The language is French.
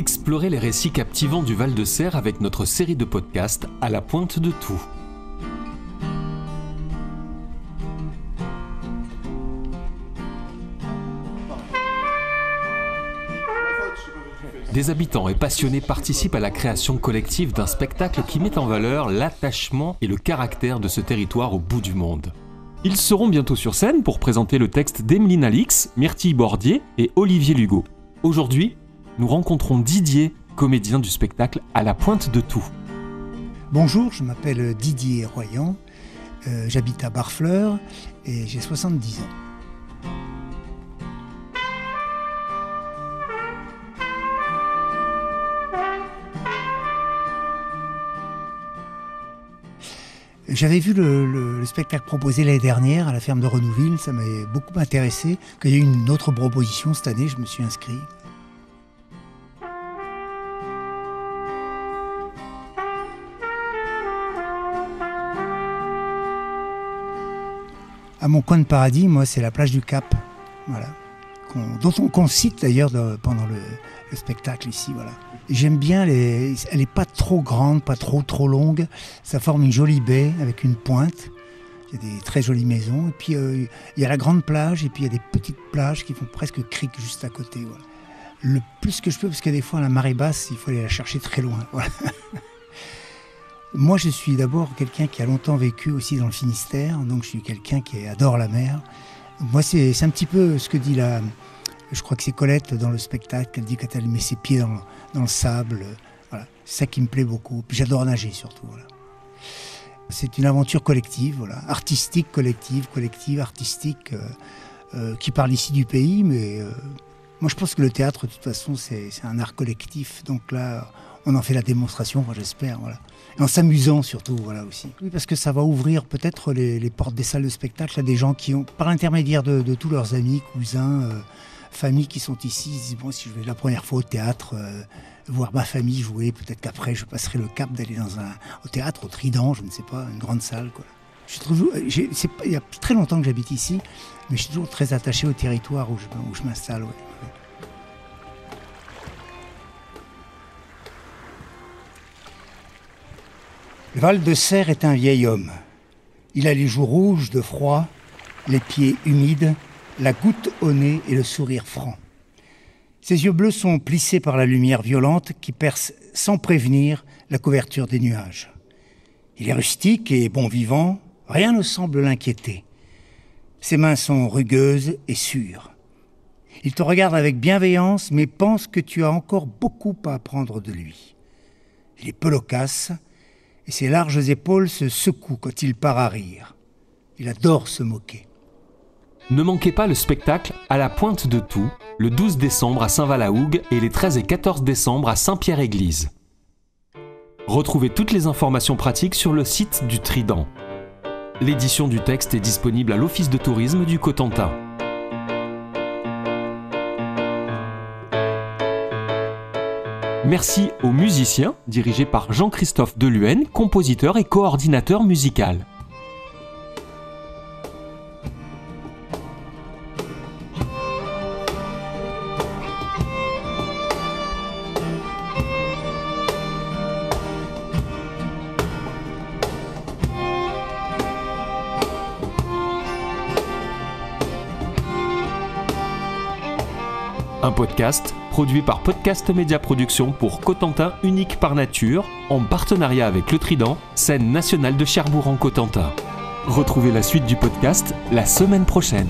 Explorez les récits captivants du Val-de-Serre avec notre série de podcasts À la pointe de tout. Des habitants et passionnés participent à la création collective d'un spectacle qui met en valeur l'attachement et le caractère de ce territoire au bout du monde. Ils seront bientôt sur scène pour présenter le texte d'Emeline Alix, Myrtille Bordier et Olivier Lugo. Aujourd'hui, nous rencontrons Didier, comédien du spectacle À la pointe de tout. Bonjour, je m'appelle Didier Royan, j'habite à Barfleur et j'ai 70 ans. J'avais vu le spectacle proposé l'année dernière à la ferme de Renouville, ça m'avait beaucoup intéressé. Qu'il y ait eu une autre proposition cette année, je me suis inscrit. À mon coin de paradis, moi, c'est la plage du Cap, voilà, qu'on cite d'ailleurs pendant le spectacle ici, voilà. J'aime bien, elle n'est pas trop grande, pas trop longue. Ça forme une jolie baie avec une pointe. Il y a des très jolies maisons. Et puis il y a la grande plage et puis il y a des petites plages qui font presque crique juste à côté. Voilà. Le plus que je peux, parce que des fois, à la marée basse, il faut aller la chercher très loin. Voilà. Moi, je suis d'abord quelqu'un qui a longtemps vécu aussi dans le Finistère. Donc je suis quelqu'un qui adore la mer. Moi, c'est un petit peu ce que dit je crois que c'est Colette dans le spectacle, elle dit quand elle met ses pieds dans le sable. Voilà. C'est ça qui me plaît beaucoup. Puis j'adore nager surtout. Voilà. C'est une aventure collective, voilà. Artistique, collective, artistique, qui parle ici du pays. Mais moi je pense que le théâtre, de toute façon, c'est un art collectif. Donc là, on en fait la démonstration, enfin, j'espère. Voilà. Et en s'amusant surtout, voilà aussi. Oui, parce que ça va ouvrir peut-être les portes des salles de spectacle à des gens qui ont, par l'intermédiaire de tous leurs amis, cousins, familles qui sont ici, ils disent bon, si je vais la première fois au théâtre, voir ma famille jouer, peut-être qu'après je passerai le cap d'aller au théâtre, au Trident, je ne sais pas, une grande salle, quoi. Il y a très longtemps que j'habite ici, mais je suis toujours très attaché au territoire où je m'installe. Ouais. Le Val-de-Serre est un vieil homme. Il a les joues rouges de froid, les pieds humides, la goutte au nez et le sourire franc. Ses yeux bleus sont plissés par la lumière violente qui perce sans prévenir la couverture des nuages. Il est rustique et bon vivant, rien ne semble l'inquiéter. Ses mains sont rugueuses et sûres. Il te regarde avec bienveillance, mais pense que tu as encore beaucoup à apprendre de lui. Il est peu loquace, et ses larges épaules se secouent quand il part à rire. Il adore se moquer. Ne manquez pas le spectacle À la pointe de tout, le 12 décembre à Saint-Valahougue et les 13 et 14 décembre à Saint-Pierre-Église. Retrouvez toutes les informations pratiques sur le site du Trident. L'édition du texte est disponible à l'Office de tourisme du Cotentin. Merci aux musiciens, dirigés par Jean-Christophe Deluenne, compositeur et coordinateur musical. Un podcast produit par Podcast Média Productions pour Cotentin unique par nature, en partenariat avec le Trident, scène nationale de Cherbourg en Cotentin. Retrouvez la suite du podcast la semaine prochaine.